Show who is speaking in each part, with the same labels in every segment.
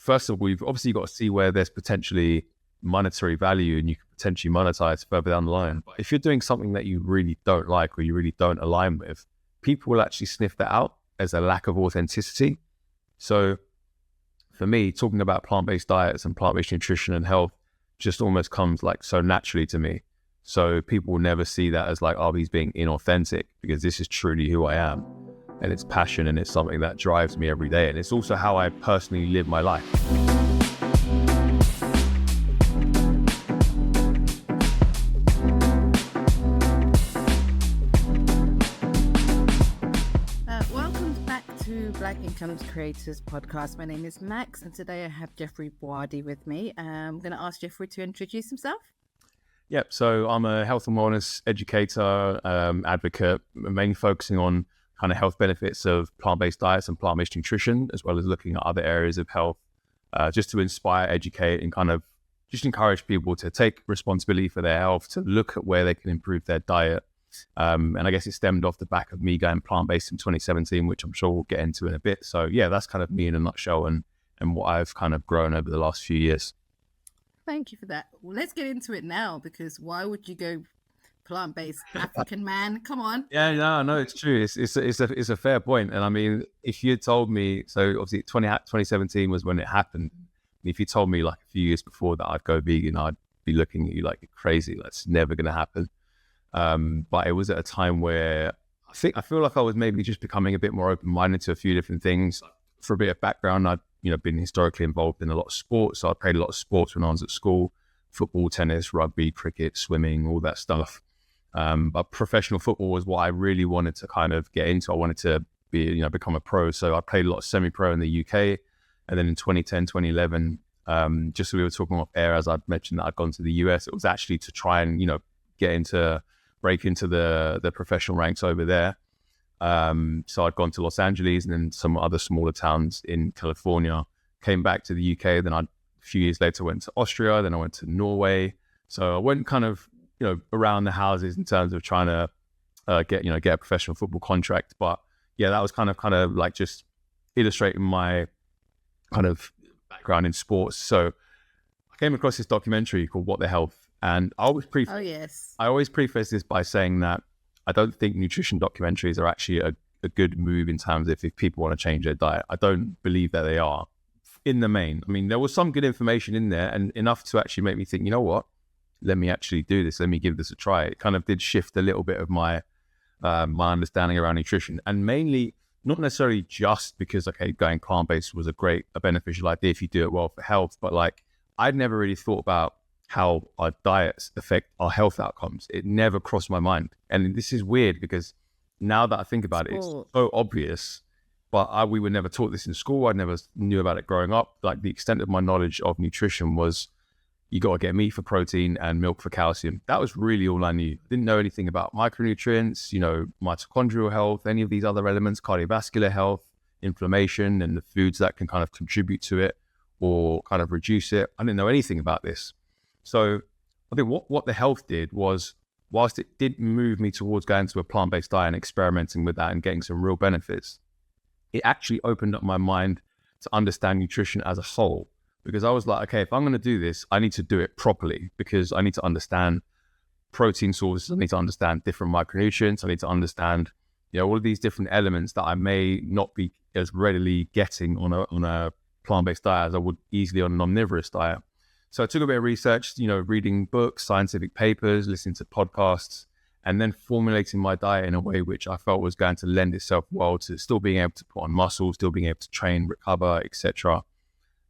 Speaker 1: first of all, you've obviously got to see where there's potentially monetary value and you can potentially monetize further down the line. But if you're doing something that you really don't like or you really don't align with, people will actually sniff that out as a lack of authenticity. So for me, talking about plant-based diets and plant-based nutrition and health just almost comes like so naturally to me. So people will never see that as like, oh, he's being inauthentic, because this is truly who I am. And it's passion, and it's something that drives me every day. And it's also how I personally live my life.
Speaker 2: Welcome back to Black Income Creators Podcast. My name is Max, and today I have Jeffrey Boadi with me. I'm going to ask Jeffrey to introduce himself.
Speaker 1: Yep. So I'm a health and wellness educator, advocate, mainly focusing on kind of health benefits of plant-based diets and plant-based nutrition, as well as looking at other areas of health, just to inspire, educate, and kind of just encourage people to take responsibility for their health, to look at where they can improve their diet. And I guess it stemmed off the back of me going plant-based in 2017, which I'm sure we'll get into in a bit. So yeah, that's kind of me in a nutshell and what I've kind of grown over the last few years.
Speaker 2: Thank you for that. Well, let's get into it now, because why would you go plant-based, African man? Come on.
Speaker 1: Yeah, no, it's true. It's a fair point. And I mean, if you had told me, so obviously 2017 was when it happened. If you told me like a few years before that I'd go vegan, I'd be looking at you like you're crazy. That's never going to happen. But it was at a time where I feel like I was maybe just becoming a bit more open-minded to a few different things. For a bit of background, I'd been historically involved in a lot of sports. So I played a lot of sports when I was at school: football, tennis, rugby, cricket, swimming, all that stuff. But professional football was what I really wanted to kind of get into. I wanted to become a pro. So I played a lot of semi-pro in the UK. And then in 2010, 2011, just so we were talking off air, as I'd mentioned that I'd gone to the US, it was actually to try and, break into the professional ranks over there. So I'd gone to Los Angeles and then some other smaller towns in California, came back to the UK. Then a few years later went to Austria, then I went to Norway. So I went kind of, around the houses in terms of trying to get a professional football contract. But yeah, that was kind of like just illustrating my kind of background in sports. So I came across this documentary called What the Health. And I always preface this by saying that I don't think nutrition documentaries are actually a good move in terms of if people want to change their diet. I don't believe that they are in the main. I mean, there was some good information in there and enough to actually make me think, you know what, let me actually do this. Let me give this a try. It kind of did shift a little bit of my my understanding around nutrition, and mainly not necessarily just because, going plant-based was a beneficial idea if you do it well for health, but like I'd never really thought about how our diets affect our health outcomes. It never crossed my mind. And this is weird because now that I think about it, it's so obvious, but we were never taught this in school. I never knew about it growing up. Like the extent of my knowledge of nutrition was you got to get meat for protein and milk for calcium. That was really all I knew. I didn't know anything about micronutrients, mitochondrial health, any of these other elements, cardiovascular health, inflammation, and the foods that can kind of contribute to it or kind of reduce it. I didn't know anything about this. So I think what the health did was, whilst it did move me towards going to a plant-based diet and experimenting with that and getting some real benefits, it actually opened up my mind to understand nutrition as a whole. Because I was like, okay, if I'm going to do this, I need to do it properly, because I need to understand protein sources. I need to understand different micronutrients. I need to understand, all of these different elements that I may not be as readily getting on a plant-based diet as I would easily on an omnivorous diet. So I took a bit of research, reading books, scientific papers, listening to podcasts, and then formulating my diet in a way which I felt was going to lend itself well to still being able to put on muscle, still being able to train, recover, etc.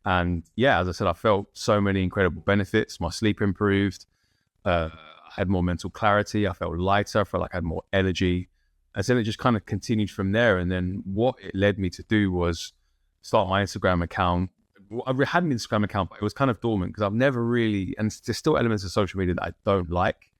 Speaker 1: And yeah, as I said, I felt so many incredible benefits. My sleep improved. I had more mental clarity. I felt lighter. I felt like I had more energy. And so it just kind of continued from there. And then what it led me to do was start my Instagram account. I had an Instagram account, but it was kind of dormant because I've never really, and there's still elements of social media that I don't like.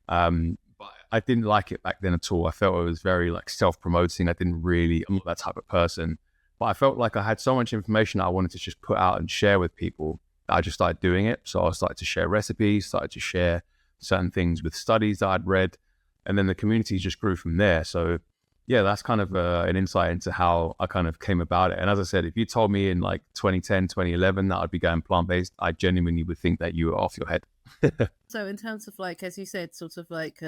Speaker 1: But I didn't like it back then at all. I felt it was very like self-promoting. I'm not that type of person. But I felt like I had so much information that I wanted to just put out and share with people that I just started doing it. So I started to share recipes, started to share certain things with studies that I'd read, and then the community just grew from there. So yeah, that's kind of an insight into how I kind of came about it. And as I said, if you told me in like 2010, 2011 that I'd be going plant-based, I genuinely would think that you were off your head.
Speaker 2: So in terms of like, as you said, sort of like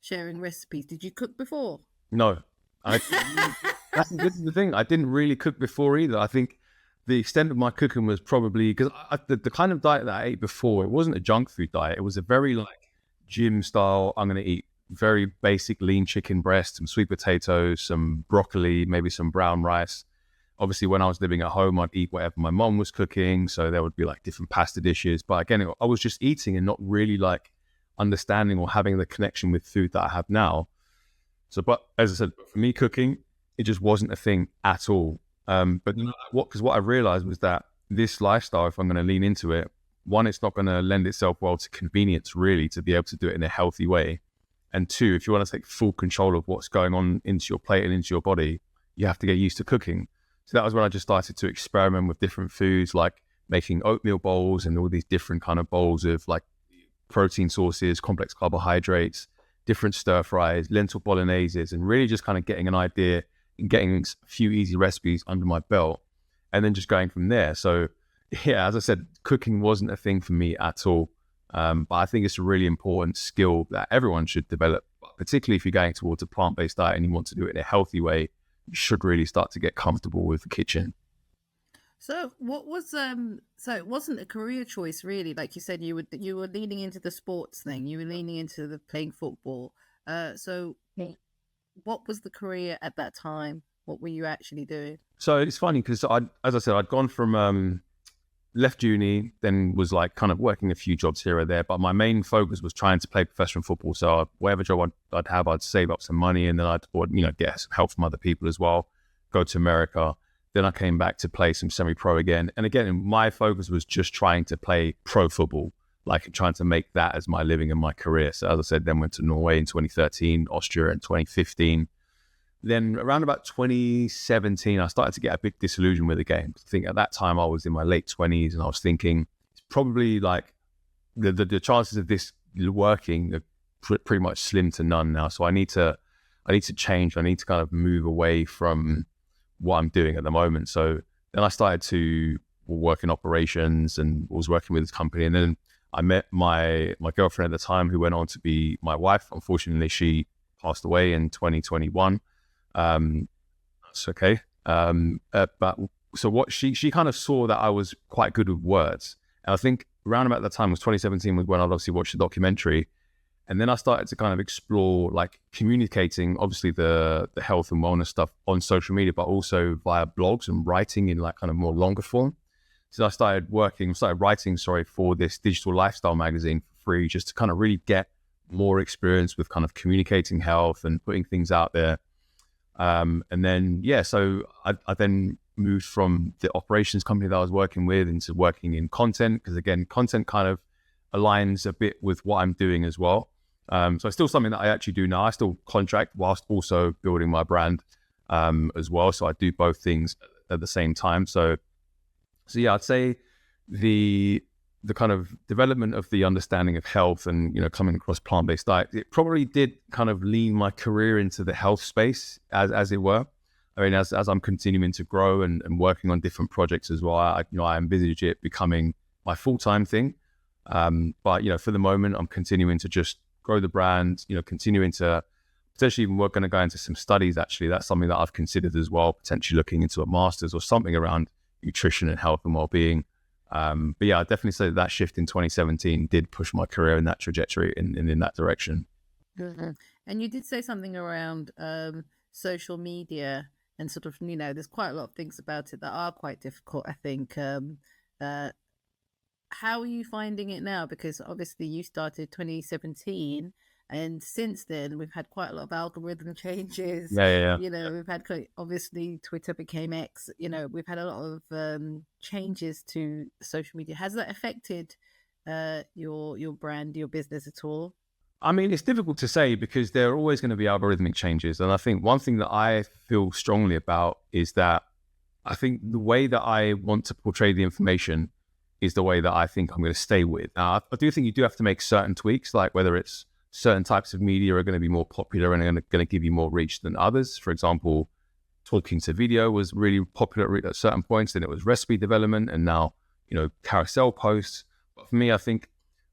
Speaker 2: sharing recipes, did you cook before?
Speaker 1: No, I, this is the thing. I didn't really cook before either. I think the extent of my cooking was probably because the kind of diet that I ate before, it wasn't a junk food diet. It was a very like gym style. I'm going to eat very basic lean chicken breast, some sweet potatoes, some broccoli, maybe some brown rice. Obviously, when I was living at home, I'd eat whatever my mom was cooking. So there would be like different pasta dishes. But again, I was just eating and not really like understanding or having the connection with food that I have now. So, but as I said, for me, cooking, it just wasn't a thing at all. But because what I realized was that this lifestyle, if I'm going to lean into it, one, it's not going to lend itself well to convenience, really, to be able to do it in a healthy way. And two, if you want to take full control of what's going on into your plate and into your body, you have to get used to cooking. So that was when I just started to experiment with different foods, like making oatmeal bowls and all these different kind of bowls of like protein sources, complex carbohydrates, different stir fries, lentil bologneses, and really just kind of getting an idea and getting a few easy recipes under my belt and then just going from there. So yeah, as I said, cooking wasn't a thing for me at all. But I think it's a really important skill that everyone should develop, particularly if you're going towards a plant-based diet and you want to do it in a healthy way. You should really start to get comfortable with the kitchen.
Speaker 2: So what was so it wasn't a career choice really, like you said, you were leaning into the sports thing, you were leaning into the playing football. So what was the career at that time? What were you actually doing?
Speaker 1: So it's funny because as I said, I'd gone from left uni, then was like kind of working a few jobs here or there, but my main focus was trying to play professional football. So whatever job I'd have, I'd save up some money and then I'd get some help from other people as well, go to America. Then I came back to play some semi-pro again. And again, my focus was just trying to play pro football, like trying to make that as my living and my career. So as I said, then went to Norway in 2013, Austria in 2015. Then around about 2017, I started to get a bit disillusioned with the game. I think at that time I was in my late 20s and I was thinking it's probably like the chances of this working are pretty much slim to none now. So I need to change. I need to kind of move away from what I'm doing at the moment. So then I started to work in operations and was working with this company. And then I met my girlfriend at the time, who went on to be my wife. Unfortunately, she passed away in 2021. That's okay. But so what she kind of saw that I was quite good with words. And I think around about that time was 2017 was when I obviously watched the documentary. And then I started to kind of explore like communicating, obviously the health and wellness stuff on social media, but also via blogs and writing in like kind of more longer form. So I started writing for this digital lifestyle magazine for free, just to kind of really get more experience with kind of communicating health and putting things out there. And then, so I then moved from the operations company that I was working with into working in content, because again, content kind of aligns a bit with what I'm doing as well. So it's still something that I actually do now. I still contract whilst also building my brand as well. So I do both things at the same time. So yeah, I'd say the kind of development of the understanding of health and, coming across plant-based diet, it probably did kind of lean my career into the health space as it were. I mean, as I'm continuing to grow and working on different projects as well, I envisage it becoming my full-time thing. But, for the moment, I'm continuing to just grow the brand, continuing to potentially even going to go into some studies. Actually, that's something that I've considered as well, potentially looking into a master's or something around nutrition and health and well-being. But yeah, I'd definitely say that shift in 2017 did push my career in that trajectory in that direction.
Speaker 2: Mm-hmm. And you did say something around social media and sort of, there's quite a lot of things about it that are quite difficult, I think. How are you finding it now? Because obviously you started 2017 and since then we've had quite a lot of algorithm changes.
Speaker 1: Yeah.
Speaker 2: We've had, obviously Twitter became X, we've had a lot of changes to social media. Has that affected your brand, your business at all?
Speaker 1: I mean, it's difficult to say because there are always going to be algorithmic changes. And I think one thing that I feel strongly about is that I think the way that I want to portray the information is the way that I think I'm going to stay with. Now, I do think you do have to make certain tweaks, like whether it's certain types of media are going to be more popular and are going to give you more reach than others. For example, talking to video was really popular at certain points, then it was recipe development, and now, carousel posts. But for me, I think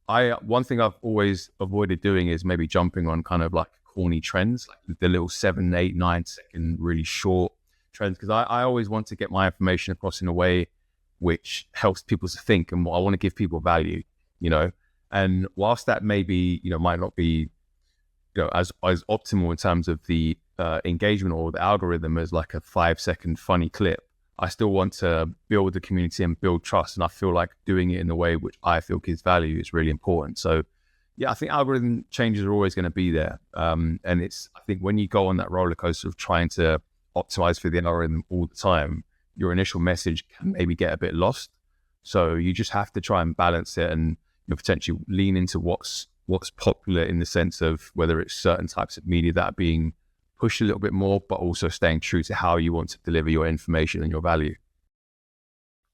Speaker 1: one thing I've always avoided doing is maybe jumping on kind of like corny trends, like the little 7, 8, 9 second really short trends, because I always want to get my information across in a way which helps people to think, and I want to give people value, and whilst that maybe, might not be, as optimal in terms of the engagement or the algorithm as like a 5-second funny clip, I still want to build the community and build trust. And I feel like doing it in the way which I feel gives value is really important. So yeah, I think algorithm changes are always going to be there. And I think when you go on that roller coaster of trying to optimize for the algorithm all the time, your initial message can maybe get a bit lost. So you just have to try and balance it and potentially lean into what's popular, in the sense of whether it's certain types of media that are being pushed a little bit more, but also staying true to how you want to deliver your information and your value.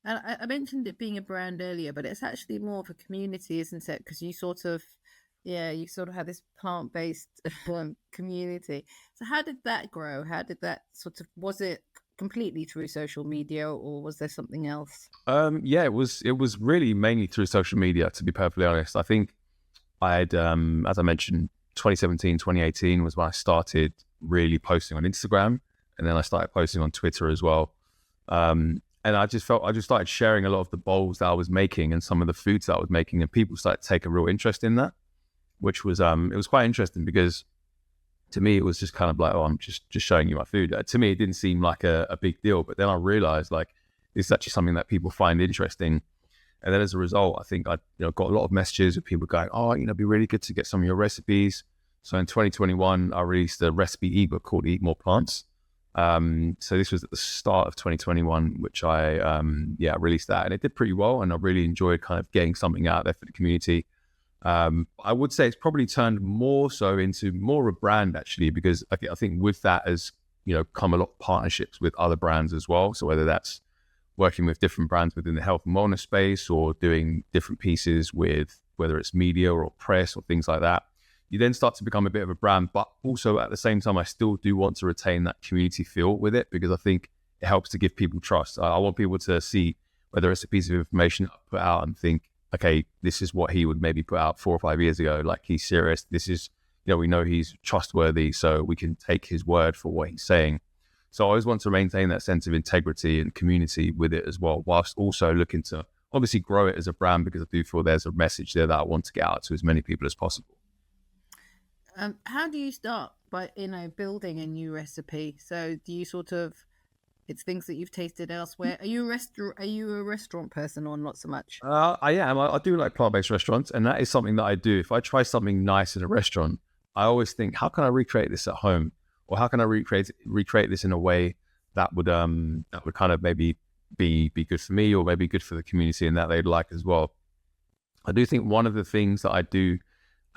Speaker 2: And I mentioned it being a brand earlier, but it's actually more of a community, isn't it? Because you sort of have this plant-based community. So how did that grow? How did that was it completely through social media, or was there something else?
Speaker 1: It was really mainly through social media, to be perfectly honest. I think I'd, as I mentioned, 2017, 2018 was when I started really posting on Instagram, and then I started posting on Twitter as well. And I just started sharing a lot of the bowls that I was making and some of the foods that I was making, and people started to take a real interest in that, which was, it was quite interesting, because to me, it was just kind of like, oh, I'm just showing you my food. To me, it didn't seem like a big deal, but then I realized like, it's actually something that people find interesting. And then as a result, I think I got a lot of messages of people going, oh, it'd be really good to get some of your recipes. So in 2021, I released a recipe ebook called Eat More Plants. So this was at the start of 2021, which I released that, and it did pretty well. And I really enjoyed kind of getting something out there for the community. I would say it's probably turned more so into more of a brand, actually, because I think with that has, come a lot of partnerships with other brands as well. So whether that's working with different brands within the health and wellness space, or doing different pieces with whether it's media or press or things like that, you then start to become a bit of a brand. But also at the same time, I still do want to retain that community feel with it, because I think it helps to give people trust. I want people to see whether it's a piece of information I put out and think, okay, this is what he would maybe put out 4 or 5 years ago. Like, he's serious. This is, we know he's trustworthy, so we can take his word for what he's saying. So I always want to maintain that sense of integrity and community with it as well, whilst also looking to obviously grow it as a brand, because I do feel there's a message there that I want to get out to as many people as possible.
Speaker 2: How do you start by, building a new recipe? So do you it's things that you've tasted elsewhere? Are you a restaurant person, or not so much?
Speaker 1: I am. I do like plant-based restaurants, and that is something that I do. If I try something nice in a restaurant, I always think, how can I recreate this at home? Or how can I recreate this in a way that would kind of maybe be good for me, or maybe good for the community, and that they'd like as well. I do think one of the things that I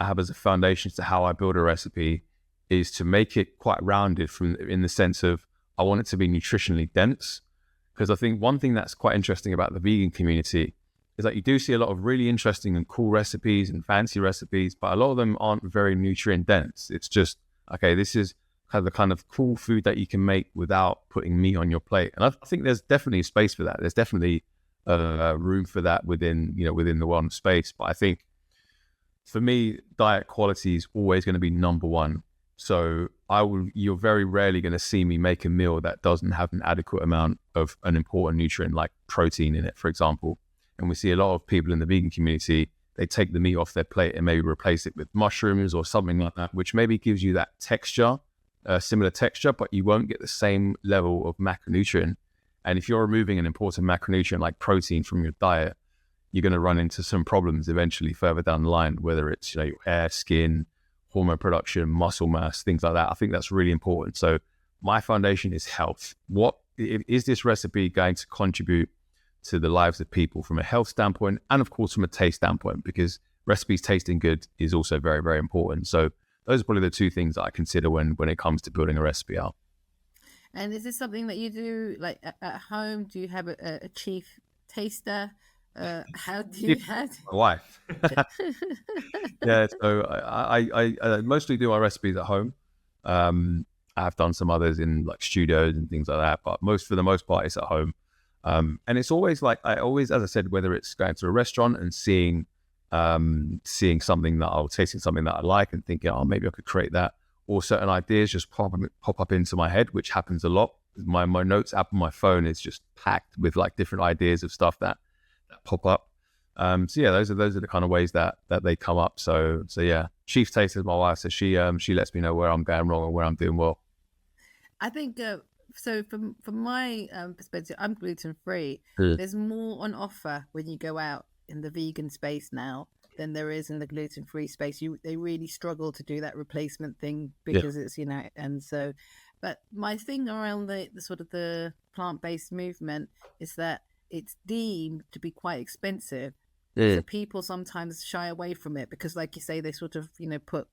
Speaker 1: have as a foundation to how I build a recipe is to make it quite rounded, in the sense of I want it to be nutritionally dense. Because I think one thing that's quite interesting about the vegan community is that you do see a lot of really interesting and cool recipes and fancy recipes, but a lot of them aren't very nutrient dense. It's just, okay, this is the kind of cool food that you can make without putting meat on your plate. And I think there's definitely space for that. There's definitely room for that within the wellness space. But I think for me, diet quality is always going to be number one. So you're very rarely going to see me make a meal that doesn't have an adequate amount of an important nutrient like protein in it, for example. And we see a lot of people in the vegan community, they take the meat off their plate and maybe replace it with mushrooms or something like that, which maybe gives you that texture, similar texture, but you won't get the same level of macronutrient. And if you're removing an important macronutrient like protein from your diet, you're going to run into some problems eventually further down the line, whether it's your hair, skin, hormone production, muscle mass, things like that. I think that's really important. So my foundation is health. What is this recipe going to contribute to the lives of people from a health standpoint, and of course from a taste standpoint, because recipes tasting good is also very, very important. So those are probably the two things that I consider when it comes to building a recipe out.
Speaker 2: And is this something that you do like at home? Do you have a chief taster How do
Speaker 1: Yeah,
Speaker 2: you had?
Speaker 1: my wife. Yeah, so I mostly do my recipes at home. I've done some others in like studios and things like that, but for the most part, it's at home. And it's always like I always, as I said, whether it's going to a restaurant and seeing something tasting something that I like and thinking, oh, maybe I could create that, or certain ideas just pop up into my head, which happens a lot. My notes app on my phone is just packed with like different ideas of stuff that pop up. So yeah, those are the kind of ways that they come up. So yeah, chief taster is my wife, so she lets me know where I'm going wrong and where I'm doing well.
Speaker 2: I think so. From my perspective, I'm gluten free.
Speaker 1: Mm.
Speaker 2: There's more on offer when you go out in the vegan space now than there is in the gluten free space. They really struggle to do that replacement thing
Speaker 1: Yeah,
Speaker 2: because it's and so. But my thing around the sort of the plant based movement is that it's deemed to be quite expensive. So
Speaker 1: mm.
Speaker 2: people sometimes shy away from it because, like you say, they sort of put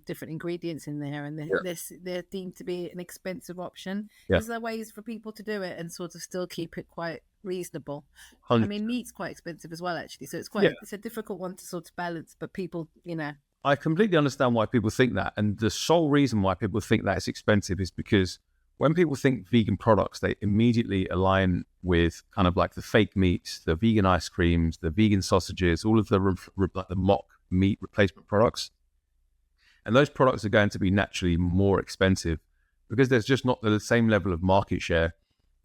Speaker 2: different ingredients in there, and
Speaker 1: Yeah,
Speaker 2: they're deemed to be an expensive option.
Speaker 1: yeah,
Speaker 2: Is there ways for people to do it and sort of still keep it quite reasonable? I mean,
Speaker 1: 100%.
Speaker 2: meat's quite expensive as well, actually, so
Speaker 1: Yeah,
Speaker 2: it's a difficult one to sort of balance. But people.
Speaker 1: I completely understand why people think that, and the sole reason why people think that it's expensive is because when people think vegan products, they immediately align with kind of like the fake meats, the vegan ice creams, the vegan sausages, all of the like the mock meat replacement products. And those products are going to be naturally more expensive because there's just not the same level of market share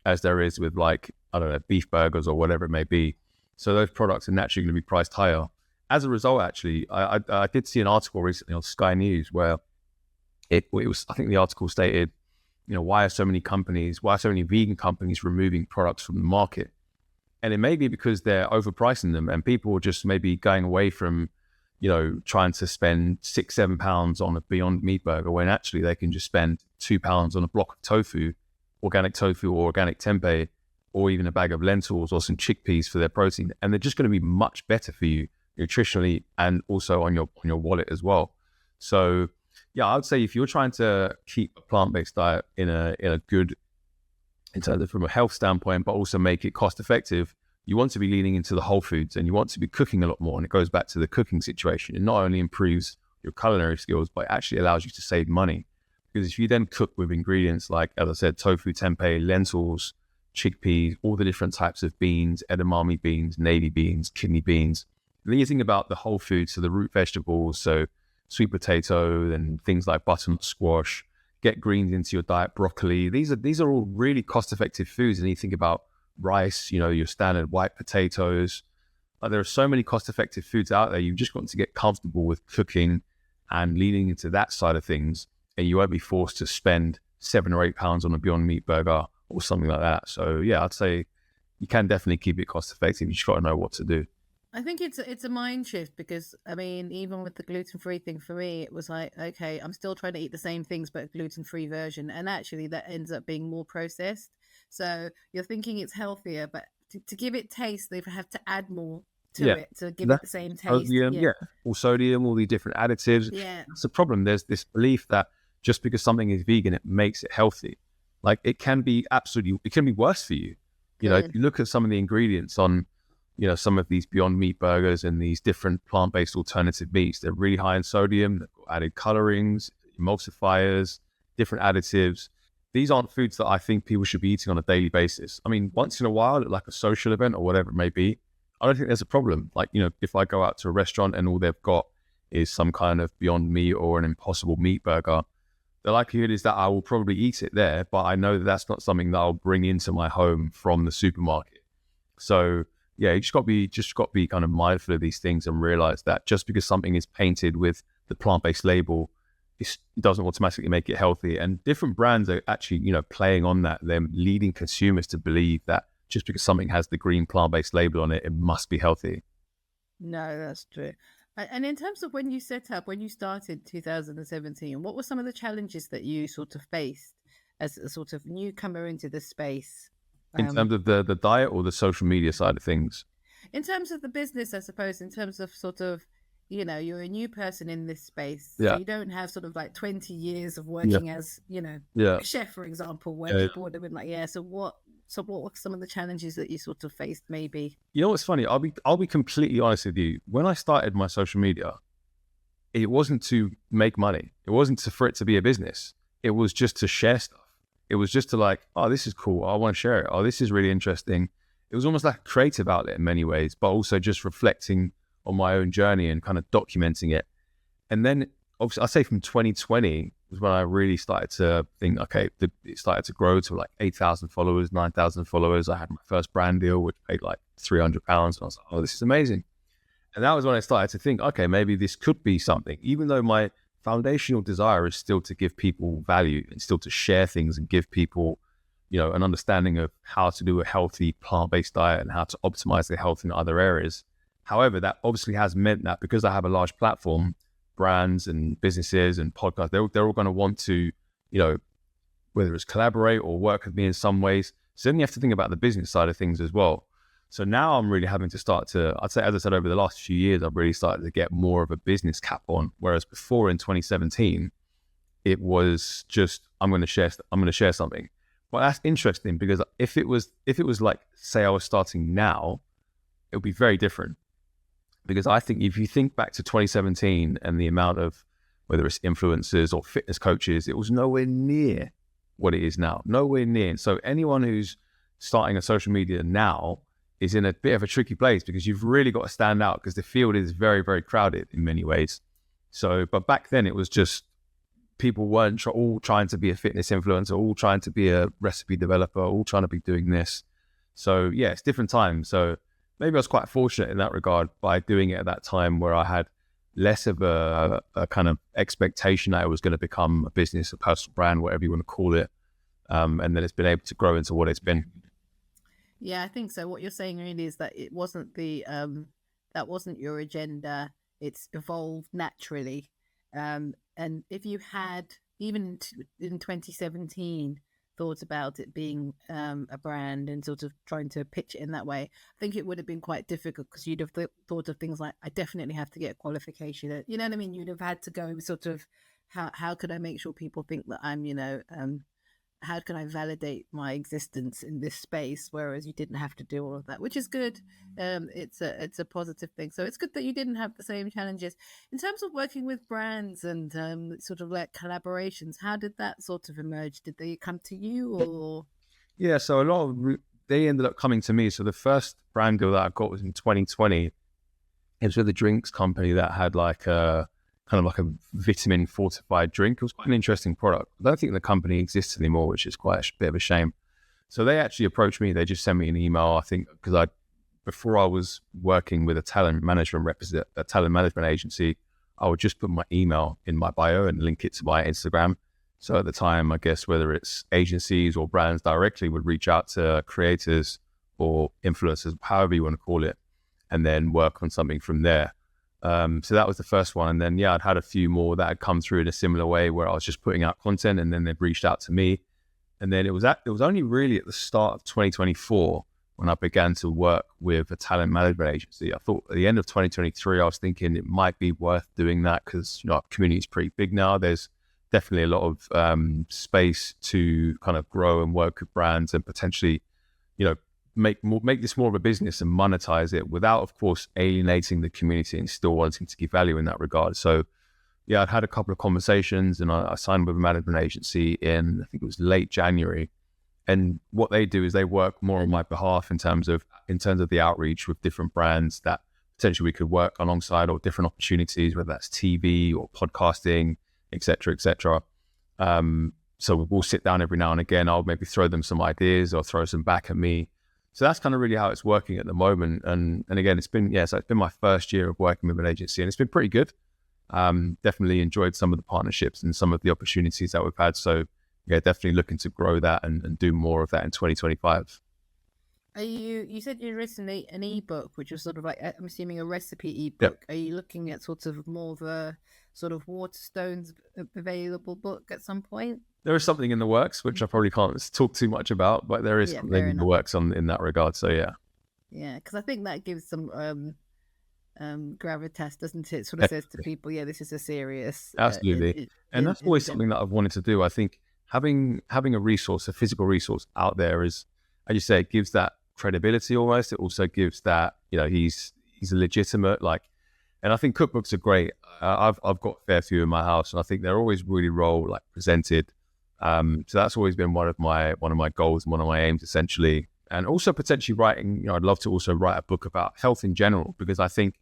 Speaker 1: as there is with, like, I don't know, beef burgers or whatever it may be. So those products are naturally going to be priced higher. As a result, actually, I did see an article recently on Sky News where it was, I think the article stated, why are so many vegan companies removing products from the market? And it may be because they're overpricing them and people are just maybe going away from, trying to spend £6-7 on a Beyond Meat burger when actually they can just spend £2 on a block of tofu, organic tofu or organic tempeh, or even a bag of lentils or some chickpeas for their protein. And they're just going to be much better for you nutritionally and also on your wallet as well. So yeah, I would say if you're trying to keep a plant-based diet in a good, in terms of from a health standpoint, but also make it cost effective, you want to be leaning into the whole foods and you want to be cooking a lot more. And it goes back to the cooking situation. It not only improves your culinary skills, but it actually allows you to save money. Because if you then cook with ingredients like, as I said, tofu, tempeh, lentils, chickpeas, all the different types of beans, edamame beans, navy beans, kidney beans, then you think about the whole food, so the root vegetables, so sweet potato and things like butternut squash, get greens into your diet, broccoli. These are all really cost-effective foods. And you think about rice, your standard white potatoes. Like, there are so many cost-effective foods out there. You've just got to get comfortable with cooking and leaning into that side of things, and you won't be forced to spend £7 or £8 on a Beyond Meat burger or something like that. So yeah, I'd say you can definitely keep it cost-effective. You just got to know what to do.
Speaker 2: I think it's a mind shift because I mean, even with the gluten free thing for me, it was like, okay, I'm still trying to eat the same things but a gluten free version, and actually that ends up being more processed. So you're thinking it's healthier, but to give it taste, they have to add more to
Speaker 1: Yeah.
Speaker 2: it to give it the same taste.
Speaker 1: Sodium,
Speaker 2: Yeah,
Speaker 1: yeah. All sodium, all the different additives.
Speaker 2: yeah,
Speaker 1: That's the problem. There's this belief that just because something is vegan, it makes it healthy. Like, it can be worse for you. If you look at some of the ingredients on, some of these Beyond Meat burgers and these different plant-based alternative meats, they're really high in sodium. They've got added colorings, emulsifiers, different additives. These aren't foods that I think people should be eating on a daily basis. I mean, once in a while, at like a social event or whatever it may be, I don't think there's a problem. Like, if I go out to a restaurant and all they've got is some kind of Beyond Meat or an Impossible Meat burger, the likelihood is that I will probably eat it there, but I know that that's not something that I'll bring into my home from the supermarket. So yeah, you just got to be kind of mindful of these things and realize that just because something is painted with the plant-based label, it doesn't automatically make it healthy. And different brands are actually, playing on that. They're leading consumers to believe that just because something has the green plant-based label on it, it must be healthy.
Speaker 2: no, that's true. And in terms of when you started 2017, what were some of the challenges that you sort of faced as a sort of newcomer into the space?
Speaker 1: In terms of the diet or the social media side of things?
Speaker 2: In terms of the business, I suppose, in terms of sort of, you're a new person in this space. So
Speaker 1: Yeah.
Speaker 2: you don't have sort of like 20 years of
Speaker 1: Yeah.
Speaker 2: working as,
Speaker 1: Yeah.
Speaker 2: a chef, for example, where
Speaker 1: Yeah.
Speaker 2: people would have been like, yeah, so what So what were some of the challenges that you sort of faced maybe?
Speaker 1: You know what's funny? I'll be completely honest with you. When I started my social media, it wasn't to make money. It wasn't for it to be a business. It was just to share stuff. It was just to like, oh, this is cool. I want to share it. Oh, this is really interesting. It was almost like a creative outlet in many ways, but also just reflecting on my own journey and kind of documenting it. And then obviously I'd say from 2020 was when I really started to think, okay, it started to grow to like 8,000 followers, 9,000 followers. I had my first brand deal, which paid like £300. And I was like, oh, this is amazing. And that was when I started to think, okay, maybe this could be something, even though my foundational desire is still to give people value and still to share things and give people, an understanding of how to do a healthy plant-based diet and how to optimize their health in other areas. However, that obviously has meant that because I have a large platform, brands and businesses and podcasts, they're all going to want to, whether it's collaborate or work with me in some ways. So then you have to think about the business side of things as well. So now I'm really having to start to, I'd say, as I said, over the last few years, I've really started to get more of a business cap on. Whereas before in 2017, it was just, I'm going to share something. Well, that's interesting because if it was like, say I was starting now, it would be very different. Because I think if you think back to 2017 and the amount of, whether it's influencers or fitness coaches, it was nowhere near what it is now, nowhere near. So anyone who's starting a social media now is in a bit of a tricky place because you've really got to stand out because the field is very, very crowded in many ways. So, but back then it was just people weren't all trying to be a fitness influencer, all trying to be a recipe developer, all trying to be doing this. So yeah, it's different times. So maybe I was quite fortunate in that regard by doing it at that time where I had less of a kind of expectation that it was going to become a business, a personal brand, whatever you want to call it. And then it's been able to grow into what it's been.
Speaker 2: Yeah, I think so. What you're saying really is that it wasn't that wasn't your agenda. It's evolved naturally. And if you had, even in 2017, thought about it being a brand and sort of trying to pitch it in that way, I think it would have been quite difficult because you'd have thought of things like, I definitely have to get a qualification. You know what I mean? You'd have had to go sort of, how could I make sure people think that I'm, how can I validate my existence in this space? Whereas you didn't have to do all of that, which is good. It's a positive thing. So it's good that you didn't have the same challenges in terms of working with brands and sort of like collaborations. How did that sort of emerge? Did they come to you or?
Speaker 1: Yeah, so a lot of they ended up coming to me. So the first brand deal that I got was in 2020. It was with a drinks company that had like a kind of like a vitamin fortified drink. It was quite an interesting product. I don't think the company exists anymore, which is quite a bit of a shame. So they actually approached me. They just sent me an email, I think, because before I was working with a talent management agency, I would just put my email in my bio and link it to my Instagram. So at the time, I guess whether it's agencies or brands directly would reach out to creators or influencers, however you want to call it, and then work on something from there. So that was the first one. And then, yeah, I'd had a few more that had come through in a similar way where I was just putting out content and then they'd reached out to me. And then it was only really at the start of 2024 when I began to work with a talent management agency. I thought at the end of 2023, I was thinking it might be worth doing that because, our community is pretty big now. There's definitely a lot of space to kind of grow and work with brands and potentially, make this more of a business and monetize it without, of course, alienating the community and still wanting to give value in that regard. So, yeah, I'd had a couple of conversations and I signed with a management agency in, I think it was late January. And what they do is they work more on my behalf in terms of the outreach with different brands that potentially we could work alongside or different opportunities, whether that's TV or podcasting, et cetera, et cetera. So we'll sit down every now and again. I'll maybe throw them some ideas or throw some back at me. So that's kind of really how it's working at the moment. And again, it's been my first year of working with an agency and it's been pretty good. Definitely enjoyed some of the partnerships and some of the opportunities that we've had. So yeah, definitely looking to grow that and do more of that in 2025.
Speaker 2: You said you written an ebook, which was sort of like, I'm assuming a recipe ebook. Yep. Are you looking at sort of more of a sort of Waterstones available book at some point?
Speaker 1: There is something in the works, which I probably can't talk too much about, but there is something in the works in that regard. So yeah.
Speaker 2: Yeah, because I think that gives some gravitas, doesn't it? Sort of says to people, yeah, this is a serious.
Speaker 1: Absolutely. And that's always something that I've wanted to do. I think having a resource, a physical resource out there is, as you say, it gives that credibility almost. It also gives that, he's a legitimate, like, and I think cookbooks are great. I've got a fair few in my house, and I think they're always really like presented. So that's always been one of my goals and one of my aims, essentially. And also potentially writing, I'd love to also write a book about health in general, because I think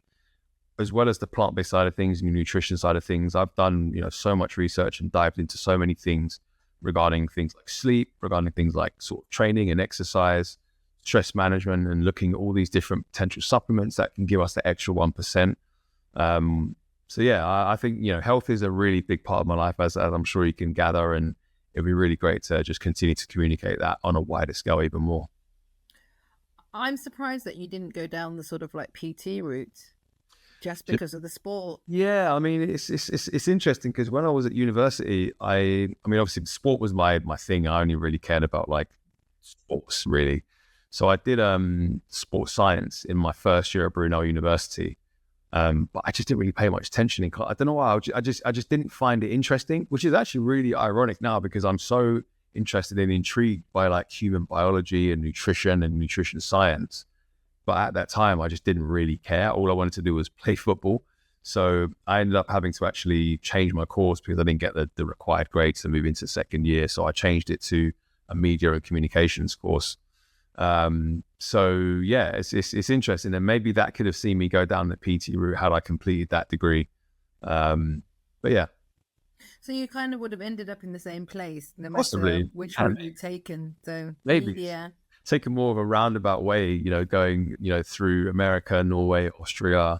Speaker 1: as well as the plant-based side of things and the nutrition side of things, I've done, so much research and dived into so many things regarding things like sleep, regarding things like sort of training and exercise, stress management, and looking at all these different potential supplements that can give us the extra 1%. So yeah, I think, health is a really big part of my life, as I'm sure you can gather, and it'd be really great to just continue to communicate that on a wider scale even more.
Speaker 2: I'm surprised that you didn't go down the sort of like PT route just because of the sport.
Speaker 1: Yeah, I mean, it's interesting because when I was at university, I mean, obviously sport was my thing. I only really cared about like sports, really. So I did sports science in my first year at Brunel University. But I just didn't really pay much attention in class. I don't know why. I just didn't find it interesting, which is actually really ironic now, because I'm so interested and intrigued by like human biology and nutrition science. But at that time, I just didn't really care. All I wanted to do was play football. So I ended up having to actually change my course because I didn't get the required grades to move into second year. So I changed it to a media and communications course. So yeah, it's interesting, and maybe that could have seen me go down the PT route had I completed that degree. But yeah.
Speaker 2: So you kind of would have ended up in the same place, no matter
Speaker 1: Possibly.
Speaker 2: which route you'd taken. So
Speaker 1: maybe,
Speaker 2: yeah,
Speaker 1: taking more of a roundabout way, going, through America, Norway, Austria,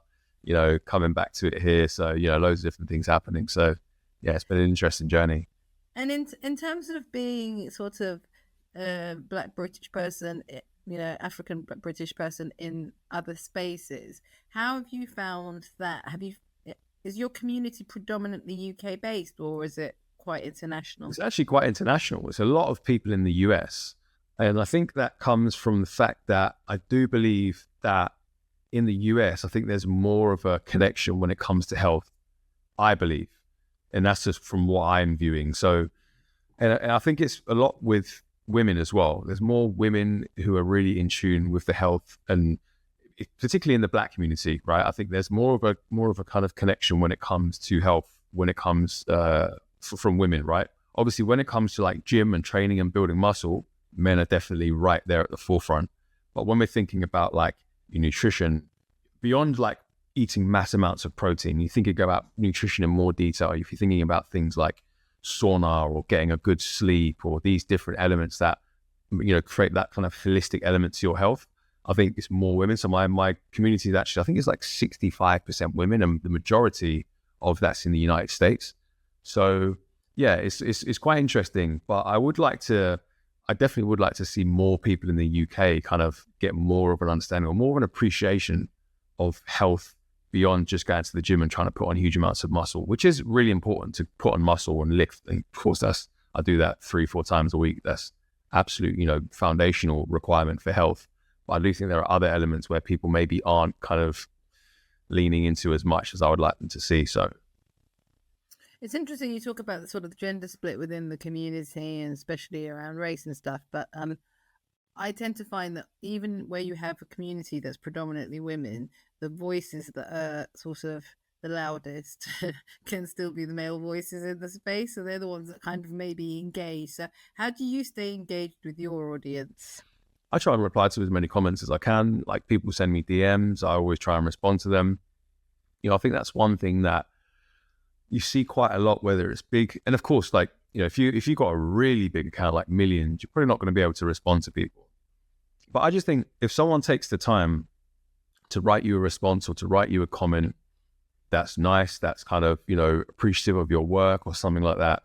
Speaker 1: coming back to it here. So, loads of different things happening. So yeah, it's been an interesting journey.
Speaker 2: And in terms of being sort of Black British person, African British person in other spaces, how have you found that? Is your community predominantly UK based, or is it quite international?
Speaker 1: It's actually quite international. It's a lot of people in the US, and I think that comes from the fact that I do believe that in the US, I think there's more of a connection when it comes to health, I believe, and that's just from what I'm viewing. So, and I think it's a lot with women as well. There's more women who are really in tune with the health, and particularly in the Black community, right? I think there's more of a kind of connection when it comes to health, when it comes from women, right? Obviously, when it comes to like gym and training and building muscle, men are definitely right there at the forefront. But when we're thinking about like your nutrition, beyond like eating mass amounts of protein, you think about nutrition in more detail. If you're thinking about things like sauna or getting a good sleep or these different elements that, create that kind of holistic element to your health, I think it's more women. So my community is actually, I think it's like 65% women, and the majority of that's in the United States. So yeah, it's quite interesting. But I definitely would like to see more people in the UK kind of get more of an understanding or more of an appreciation of health beyond just going to the gym and trying to put on huge amounts of muscle, which is really important to put on muscle and lift. And of course, I do that 3-4 times a week. That's absolute, foundational requirement for health. But I do think there are other elements where people maybe aren't kind of leaning into as much as I would like them to see. So
Speaker 2: it's interesting you talk about the sort of gender split within the community, and especially around race and stuff. But I tend to find that even where you have a community that's predominantly women, the voices that are sort of the loudest can still be the male voices in the space. So they're the ones that kind of maybe engage. So how do you stay engaged with your audience?
Speaker 1: I try and reply to as many comments as I can. Like, people send me DMs, I always try and respond to them. I think that's one thing that you see quite a lot, whether it's big, and of course, like, if you've got a really big account, like millions, you're probably not going to be able to respond to people. But I just think if someone takes the time to write you a response or to write you a comment that's nice, that's kind of, appreciative of your work or something like that,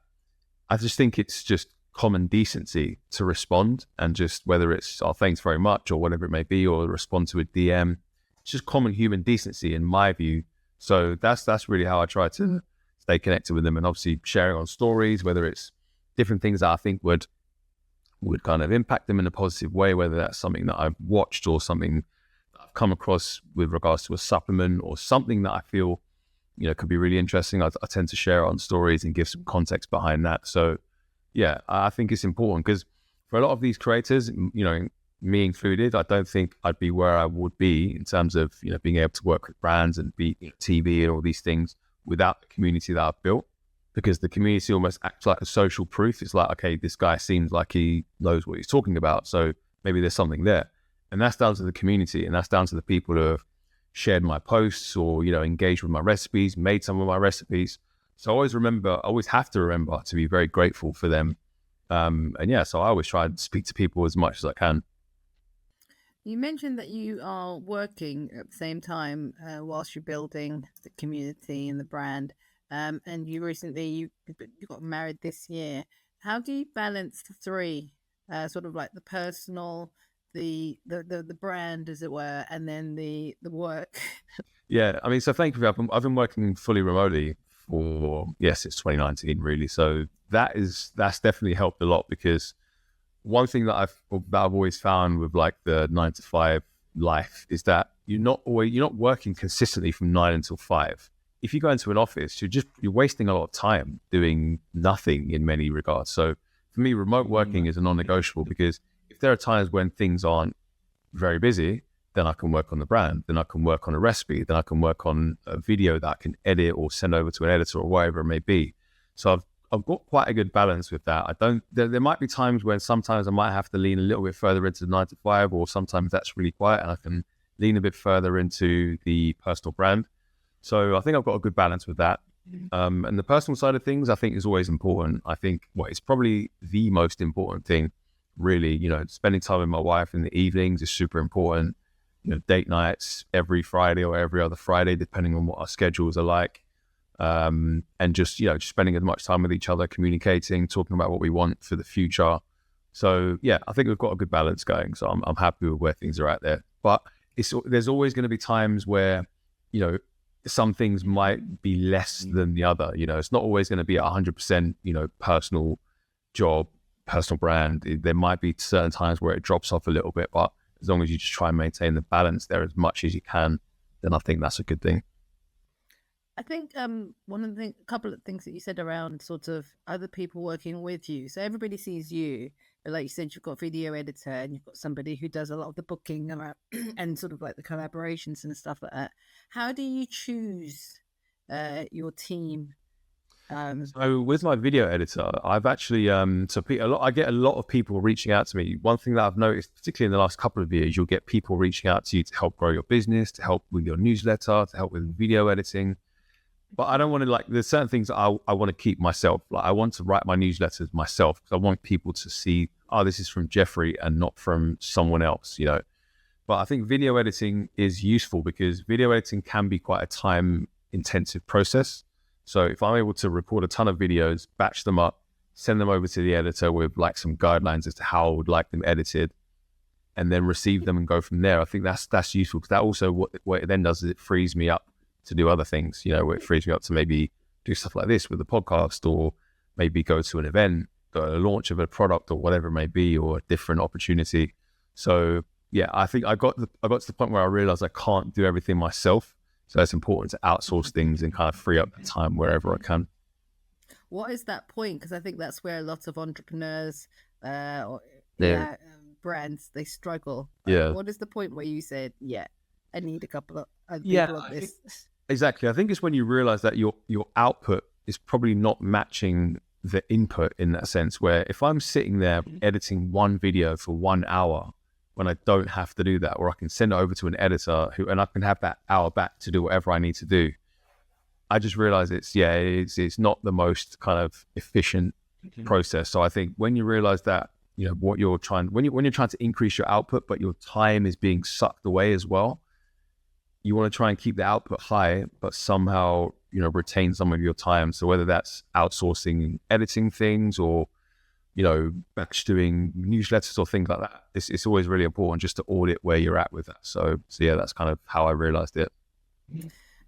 Speaker 1: I just think it's just common decency to respond, and just whether it's, oh, thanks very much, or whatever it may be, or respond to a DM. It's just common human decency in my view. So that's really how I try to stay connected with them, and obviously sharing on stories, whether it's different things that I think would kind of impact them in a positive way, whether that's something that I've watched or something that I've come across with regards to a supplement or something that I feel, could be really interesting. I tend to share on stories and give some context behind that. So yeah, I think it's important because for a lot of these creators, me included, I don't think I'd be where I would be in terms of, being able to work with brands and be TV and all these things without the community that I've built, because the community almost acts like a social proof. It's like, okay, this guy seems like he knows what he's talking about, so maybe there's something there. And that's down to the community, and that's down to the people who have shared my posts or, engaged with my recipes, made some of my recipes. So I always have to remember to be very grateful for them. So I always try to speak to people as much as I can.
Speaker 2: You mentioned that you are working at the same time whilst you're building the community and the brand. And you recently you got married this year. How do you balance the three, sort of like the personal, the brand, as it were, and then the work?
Speaker 1: Yeah, I mean, so thank you. I've been working fully remotely for since 2019, really. So that's definitely helped a lot, because one thing that I've always found with like the 9 to 5 life is that you're not working consistently from 9 until 5. If you go into an office, you're wasting a lot of time doing nothing in many regards. So for me, remote working is a non-negotiable, because if there are times when things aren't very busy, then I can work on the brand, then I can work on a recipe, then I can work on a video that I can edit or send over to an editor or whatever it may be. So I've got quite a good balance with that. There might be times when sometimes I might have to lean a little bit further into the 9 to 5, or sometimes that's really quiet and I can lean a bit further into the personal brand. So I think I've got a good balance with that. And the personal side of things, I think, is always important. I think it's probably the most important thing, really. Spending time with my wife in the evenings is super important. Date nights every Friday or every other Friday, depending on what our schedules are like. And just spending as much time with each other, communicating, talking about what we want for the future. So I think we've got a good balance going. So I'm happy with where things are at there. But there's always going to be times where some things might be less than the other. It's not always going to be 100% personal job, personal brand. There might be certain times where it drops off a little bit, but as long as you just try and maintain the balance there as much as you can, then I think that's a good thing.
Speaker 2: I think a couple of things that you said around sort of other people working with you. So everybody sees you, but like you said, you've got a video editor and you've got somebody who does a lot of the booking and sort of like the collaborations and stuff like that. How do you choose your team?
Speaker 1: So with my video editor, I've actually I get a lot of people reaching out to me. One thing that I've noticed, particularly in the last couple of years, you'll get people reaching out to you to help grow your business, to help with your newsletter, to help with video editing. But I don't want to, there's certain things that I want to keep myself. I want to write my newsletters myself, because I want people to see, this is from Jeffrey and not from someone else, But I think video editing is useful, because video editing can be quite a time intensive process. So if I'm able to record a ton of videos, batch them up, send them over to the editor with some guidelines as to how I would like them edited, and then receive them and go from there, I think that's useful, because that also what it then does is it frees me up to do other things, where it frees me up to maybe do stuff like this with the podcast, or maybe go to an event, go to a launch of a product or whatever it may be, or a different opportunity. So I think I got to the point where I realized I can't do everything myself. So it's important to outsource things and kind of free up the time wherever I can.
Speaker 2: What is that point? Because I think that's where a lot of entrepreneurs brands, they struggle. What is the point where you said, I need a couple of people of this?
Speaker 1: Exactly. I think it's when you realize that your output is probably not matching the input, in that sense, where if I'm sitting there editing one video for 1 hour, when I don't have to do that, or I can send it over to an editor and I can have that hour back to do whatever I need to do. I just realize it's not the most kind of efficient process. So I think when you realize that, what you're trying, when you're trying to increase your output, but your time is being sucked away as well, you want to try and keep the output high, but somehow, retain some of your time. So whether that's outsourcing editing things, or batch doing newsletters or things like that, it's always really important just to audit where you're at with that. So that's kind of how I realized it.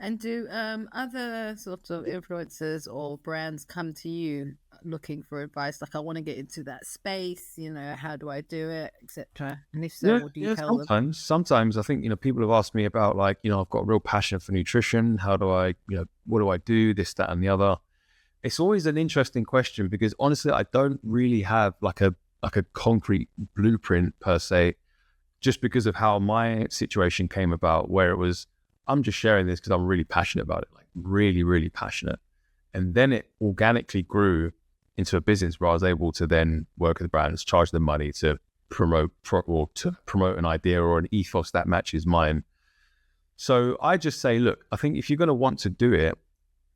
Speaker 2: And do other sorts of influencers or brands come to you looking for advice? Like, I want to get into that space, how do I do it, etc. And if so, what do you tell them?
Speaker 1: Sometimes I think, people have asked me about I've got a real passion for nutrition. How do I, what do I do? This, that, and the other. It's always an interesting question, because honestly, I don't really have like a concrete blueprint per se. just because of how my situation came about, where it was, I'm just sharing this because I'm really passionate about it, like really, really passionate. And then it organically grew into a business where I was able to then work with brands, charge them money to promote an idea or an ethos that matches mine. So I just say, look, I think if you're going to want to do it,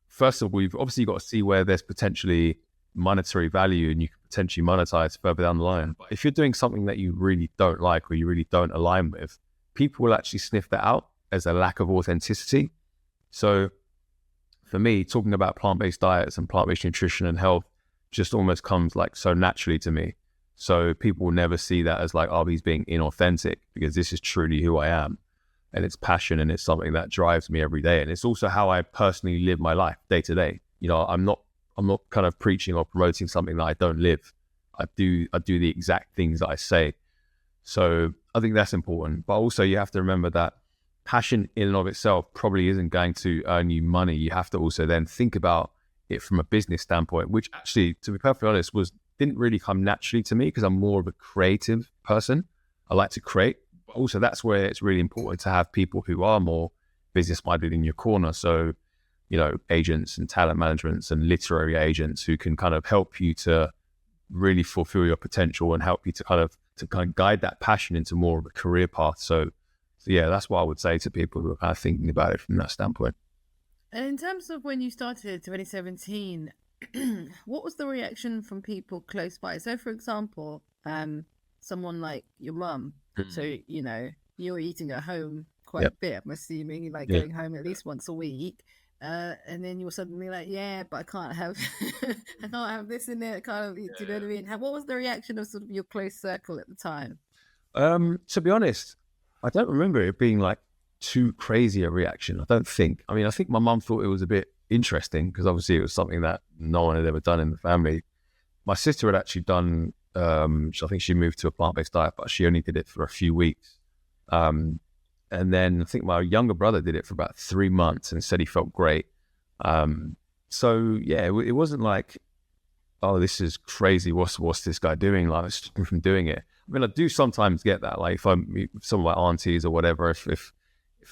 Speaker 1: first of all, you've obviously got to see where there's potentially monetary value and you can potentially monetize further down the line. But if you're doing something that you really don't like or you really don't align with, people will actually sniff that out as a lack of authenticity. So for me, talking about plant-based diets and plant-based nutrition and health just almost comes like so naturally to me. So people will never see that as like, oh, he's being inauthentic, because this is truly who I am. And it's passion, and it's something that drives me every day. And it's also how I personally live my life day to day. You know, I'm not kind of preaching or promoting something that I don't live. I do the exact things that I say. So I think that's important. But also you have to remember that passion in and of itself probably isn't going to earn you money. You have to also then think about it from a business standpoint, which actually, to be perfectly honest, didn't really come naturally to me, because I'm more of a creative person. I like to create. But also that's where it's really important to have people who are more business minded in your corner. So, you know, agents and talent managements and literary agents who can kind of help you to really fulfill your potential and help you to kind of guide that passion into more of a career path. So yeah, that's what I would say to people who are kind of thinking about it from that standpoint.
Speaker 2: And in terms of when you started in 2017, what was the reaction from people close by? So, for example, someone like your mum, so, you know, you're eating at home quite a bit, I'm assuming, like going home at least once a week. And then you're suddenly like, yeah, but I can't have this in there. Do you know what I mean? What was the reaction of sort of your close circle at the time?
Speaker 1: To be honest, I don't remember it being like too crazy a reaction. I don't think. I mean, I think my mum thought it was a bit interesting, because obviously it was something that no one had ever done in the family. My sister had actually done, I think she moved to a plant-based diet, but she only did it for a few weeks. And then I think my younger brother did it for about 3 months and said he felt great. So yeah, it wasn't like, oh, this is crazy. What's this guy doing? Like, stop him from doing it. I mean, I do sometimes get that. Like if I meet some of my aunties or whatever, if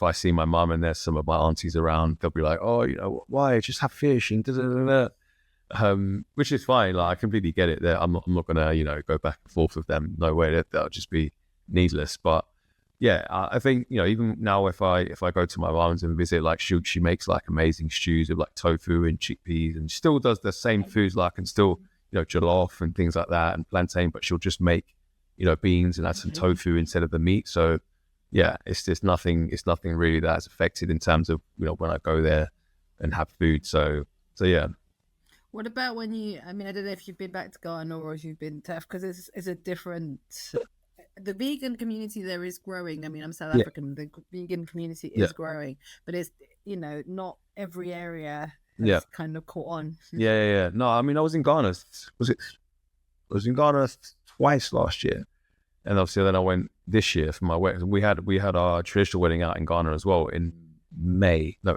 Speaker 1: I see my mum and there's some of my aunties around, they'll be like, oh, you know, why? Just have fish and which is fine. Like, I completely get it. I'm not gonna, you know, go back and forth with them. No way. That'll just be needless. But yeah, I think, you know, even now if I go to my mom's and visit, like she makes like amazing stews with like tofu and chickpeas, and still does the same foods, like, and still, you know, jollof and things like that and plantain, but she'll just make, you know, beans and add some tofu instead of the meat. So yeah, it's nothing really that has affected in terms of, you know, when I go there and have food. So yeah.
Speaker 2: What about when I mean, I don't know if you've been back to Ghana or if you've been to, because it's a different, the vegan community there is growing. I mean, I'm South African. The vegan community is growing, but it's, you know, not every area has kind of caught on.
Speaker 1: Yeah. No, I mean, I was in Ghana. I was in Ghana twice last year, and obviously then I went this year for my wedding. We had our traditional wedding out in Ghana as well in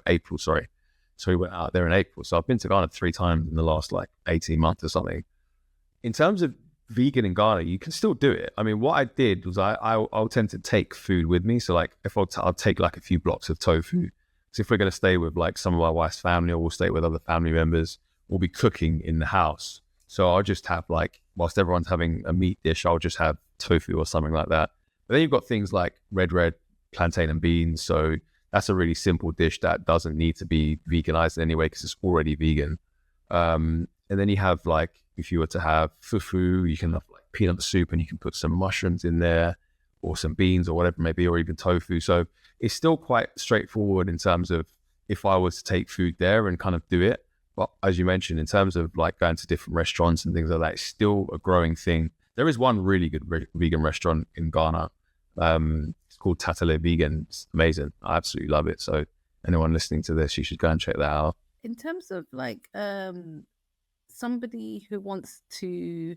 Speaker 1: April. Sorry. So we went out there in April. So I've been to Ghana 3 times in the last like 18 months or something. In terms of vegan in Ghana, you can still do it. I mean, what I did was I'll tend to take food with me. So like if I'll take like a few blocks of tofu. So if we're going to stay with like some of my wife's family, or we'll stay with other family members, we'll be cooking in the house. So I'll just have like, whilst everyone's having a meat dish, I'll just have tofu or something like that. But then you've got things like red plantain and beans. So that's a really simple dish that doesn't need to be veganized in any way, because it's already vegan. And then you have like, if you were to have fufu, you can have like peanut soup, and you can put some mushrooms in there, or some beans or whatever it may be, or even tofu. So it's still quite straightforward in terms of if I was to take food there and kind of do it. But as you mentioned, in terms of like going to different restaurants and things like that, it's still a growing thing. There is one really good vegan restaurant in Ghana. It's called Tatale Vegan. It's amazing. I absolutely love it. So anyone listening to this, you should go and check that out.
Speaker 2: In terms of like somebody who wants to,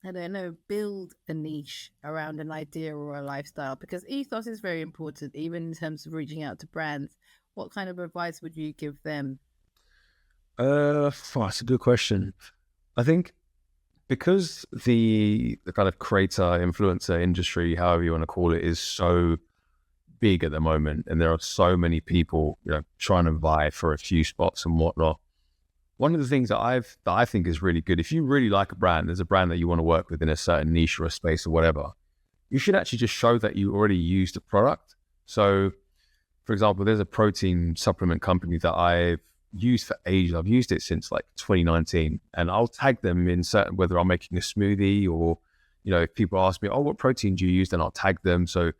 Speaker 2: I don't know, build a niche around an idea or a lifestyle, because ethos is very important, even in terms of reaching out to brands. What kind of advice would you give them?
Speaker 1: That's a good question. I think because the kind of creator influencer industry, however you want to call it, is so big at the moment, and there are so many people, trying to vie for a few spots and whatnot. One of the things that I think is really good, if you really like a brand, there's a brand that you want to work with in a certain niche or a space or whatever, you should actually just show that you already used the product. So, for example, there's a protein supplement company that I've used for ages. I've used it since like 2019, and I'll tag them in certain, whether I'm making a smoothie or, if people ask me, oh, what protein do you use? Then I'll tag them. So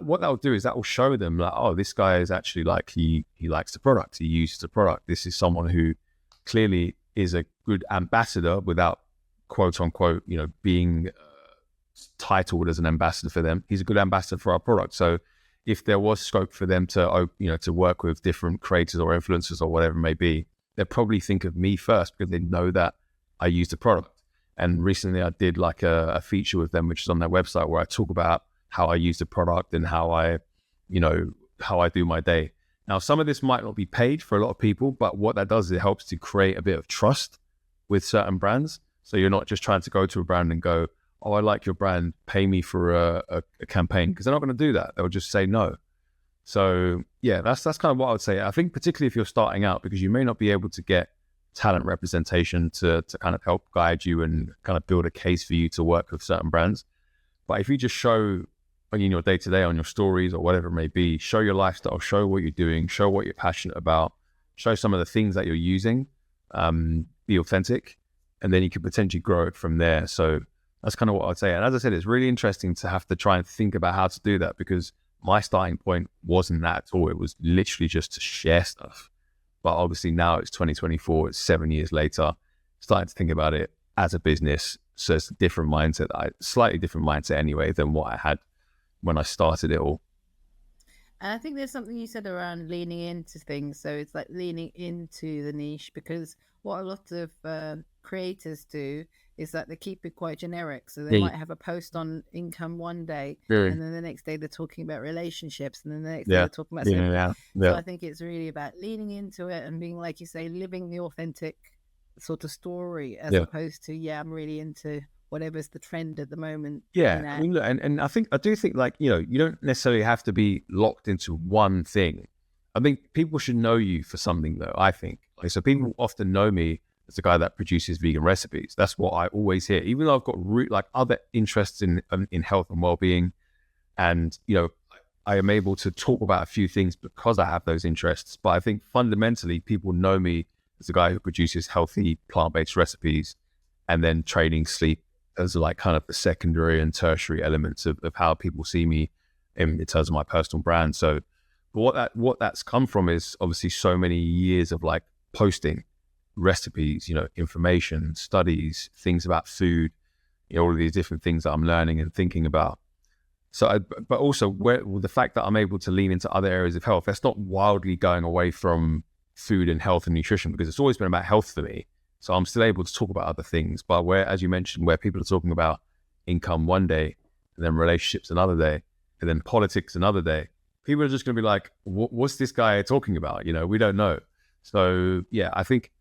Speaker 1: what that'll do is that will show them like, oh, this guy is actually like, he likes the product. He uses the product. This is someone who clearly is a good ambassador without quote unquote, being titled as an ambassador for them. He's a good ambassador for our product. So if there was scope for them to, to work with different creators or influencers or whatever it may be, they'd probably think of me first because they know that I use the product. And recently I did like a feature with them, which is on their website, where I talk about how I use the product and how I do my day. Now, some of this might not be paid for a lot of people, but what that does is it helps to create a bit of trust with certain brands. So you're not just trying to go to a brand and go, oh, I like your brand, pay me for a campaign, because they're not going to do that. They'll just say no. So yeah, that's kind of what I would say. I think particularly if you're starting out, because you may not be able to get talent representation to kind of help guide you and kind of build a case for you to work with certain brands. But if you just show in your day-to-day, on your stories or whatever it may be, show your lifestyle, show what you're doing, show what you're passionate about, show some of the things that you're using, be authentic, and then you can potentially grow it from there. So that's kind of what I'd say. And as I said, it's really interesting to have to try and think about how to do that, because my starting point wasn't that at all. It was literally just to share stuff. But obviously now it's 2024, it's 7 years later, starting to think about it as a business. So it's a different mindset, slightly different mindset anyway than what I had when I started it all.
Speaker 2: And I think there's something you said around leaning into things. So it's like leaning into the niche, because what a lot of creators do is that they keep it quite generic. So they might have a post on income one day, and then the next day they're talking about relationships, and then the next day they're talking about So I think it's really about leaning into it and being, like you say, living the authentic sort of story, as opposed to, I'm really into whatever's the trend at the moment.
Speaker 1: I mean, look, and I do think like, you don't necessarily have to be locked into one thing. I think people should know you for something though, I think. Like, so people often know me as the guy that produces vegan recipes. That's what I always hear, even though I've got other interests in health and well-being. And, I am able to talk about a few things because I have those interests. But I think fundamentally people know me as the guy who produces healthy plant-based recipes, and then training, sleep as like kind of the secondary and tertiary elements of how people see me in terms of my personal brand. So but what that's come from is obviously so many years of like posting recipes, information, studies, things about food, all of these different things that I'm learning and thinking about. So, but also the fact that I'm able to lean into other areas of health, that's not wildly going away from food and health and nutrition, because it's always been about health for me. So I'm still able to talk about other things. But where, as you mentioned, where people are talking about income one day, and then relationships another day, and then politics another day, people are just going to be like, what's this guy talking about? We don't know. So yeah, I think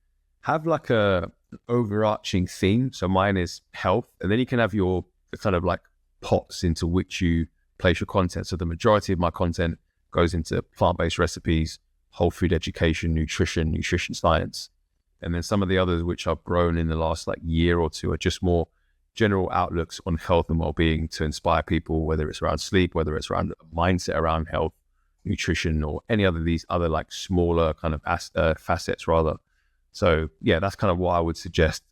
Speaker 1: have like an overarching theme. So mine is health, and then you can have your kind of like pots into which you place your content. So the majority of my content goes into plant-based recipes, whole food education, nutrition science. And then some of the others which I've grown in the last like year or two are just more general outlooks on health and well-being to inspire people, whether it's around sleep, whether it's around mindset around health, nutrition, or any other these other like smaller kind of facets rather. So yeah, that's kind of what I would suggest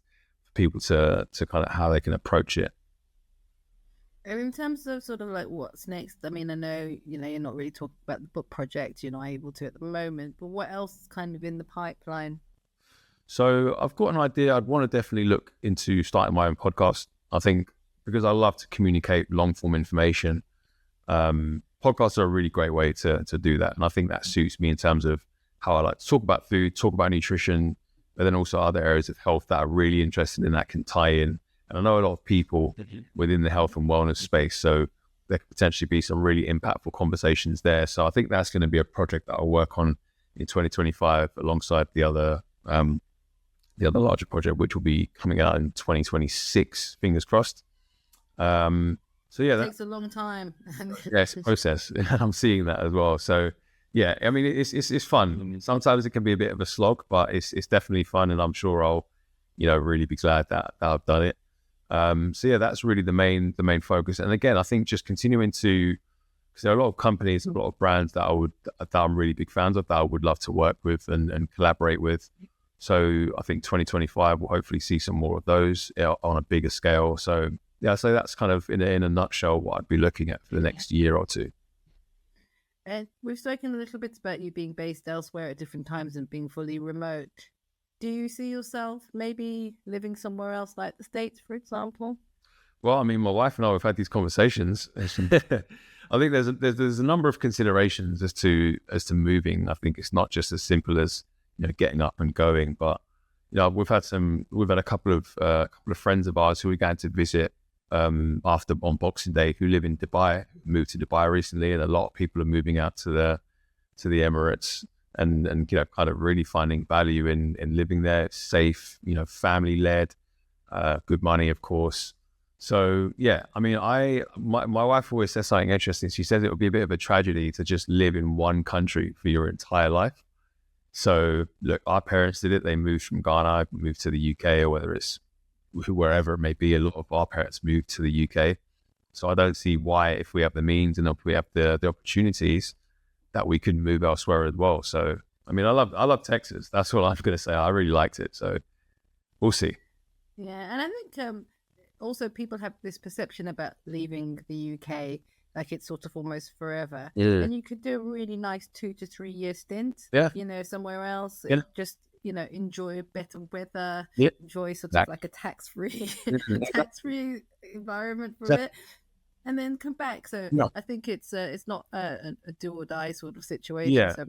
Speaker 1: for people to kind of how they can approach it.
Speaker 2: In terms of sort of like what's next, I mean, I know, you're not really talking about the book project, you're not able to at the moment, but what else is kind of in the pipeline?
Speaker 1: So I've got an idea. I'd want to definitely look into starting my own podcast. I think because I love to communicate long form information, podcasts are a really great way to do that. And I think that suits me in terms of how I like to talk about food, talk about nutrition, but then also other areas of health that are really interested in that can tie in. And I know a lot of people within the health and wellness space, so there could potentially be some really impactful conversations there. So I think that's going to be a project that I'll work on in 2025 alongside the other the other larger project, which will be coming out in 2026, fingers crossed. So yeah,
Speaker 2: it takes a long time.
Speaker 1: Yes, process. I'm seeing that as well. So yeah, I mean, it's fun. I mean, sometimes it can be a bit of a slog, but it's definitely fun, and I'm sure I'll, really be glad that I've done it. So yeah, that's really the main focus. And again, I think just continuing to, because there are a lot of companies, a lot of brands that I'm really big fans of, that I would love to work with and collaborate with. So I think 2025 will hopefully see some more of those on a bigger scale. So yeah, so that's kind of in a nutshell what I'd be looking at for the next year or two.
Speaker 2: And we've spoken a little bit about you being based elsewhere at different times and being fully remote. Do you see yourself maybe living somewhere else, like the States, for example?
Speaker 1: Well, I mean, my wife and I have had these conversations. I think there's a number of considerations as to moving. I think it's not just as simple as getting up and going, but we've had a couple of friends of ours who we're going to visit after on Boxing Day, who live in Dubai, moved to Dubai recently, and a lot of people are moving out to the Emirates, and kind of really finding value in living there. It's safe, family led, good money, of course. So yeah, I mean, my wife always says something interesting. She says it would be a bit of a tragedy to just live in one country for your entire life. So look, our parents did it. They moved from Ghana, moved to the UK, or whether it's wherever it may be. A lot of our parents moved to the UK. So I don't see why, if we have the means and if we have the opportunities, that we could move elsewhere as well. So, I mean, I love Texas. That's all I'm going to say. I really liked it. So we'll see.
Speaker 2: Yeah. And I think also people have this perception about leaving the UK, like it's sort of almost forever.
Speaker 1: Yeah.
Speaker 2: And you could do a really nice 2 to 3 year stint, somewhere else.
Speaker 1: Yeah.
Speaker 2: Just, enjoy better weather,
Speaker 1: yep.
Speaker 2: enjoy sort of like a tax-free environment for it, and then come back. So no. I think it's not a do or die sort of situation.
Speaker 1: Yeah,
Speaker 2: so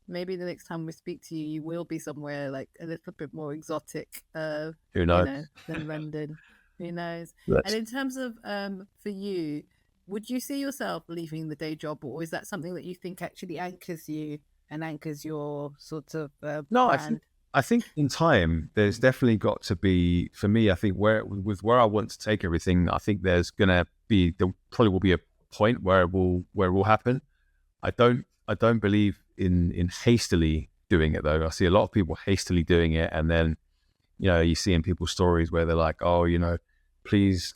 Speaker 2: maybe the next time we speak to you, you will be somewhere like a little bit more exotic.
Speaker 1: Who knows?
Speaker 2: Than London. Who knows?
Speaker 1: And
Speaker 2: in terms of for you, would you see yourself leaving the day job, or is that something that you think actually anchors you and anchors your sort of
Speaker 1: no,
Speaker 2: brand?
Speaker 1: I think in time there's definitely got to be, for me, I think where I want to take everything, I think there probably will be a point where it will happen. I don't believe in hastily doing it though. I see a lot of people hastily doing it, and then you see in people's stories where they're like, oh, please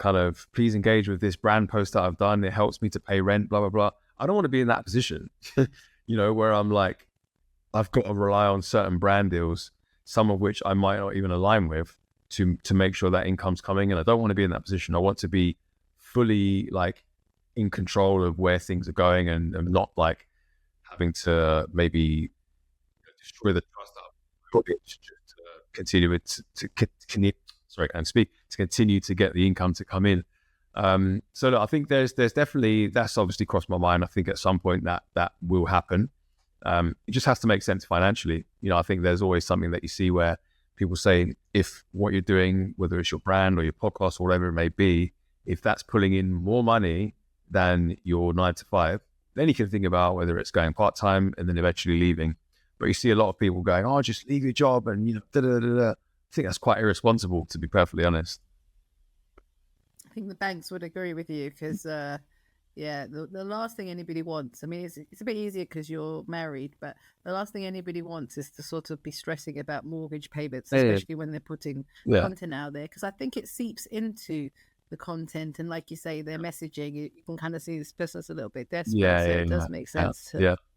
Speaker 1: engage with this brand post that I've done, it helps me to pay rent, blah blah blah. I don't want to be in that position. Where I'm like, I've got to rely on certain brand deals, some of which I might not even align with, to make sure that income's coming. And I don't want to be in that position. I want to be fully like in control of where things are going, and not like having to maybe destroy the trust that to continue to continue to get the income to come in. So look, I think there's definitely, that's obviously crossed my mind. I think at some point that will happen. It just has to make sense financially. I think there's always something that you see where people say, if what you're doing, whether it's your brand or your podcast or whatever it may be, if that's pulling in more money than your 9 to 5, then you can think about whether it's going part-time and then eventually leaving. But you see a lot of people going, oh, just leave your job and, I think that's quite irresponsible, to be perfectly honest.
Speaker 2: I think the banks would agree with you, because, the last thing anybody wants, I mean, it's a bit easier because you're married, but the last thing anybody wants is to sort of be stressing about mortgage payments, especially when they're putting content out there, because I think it seeps into the content. And like you say, their messaging, you can kind of see this person's a little bit desperate. It does make sense.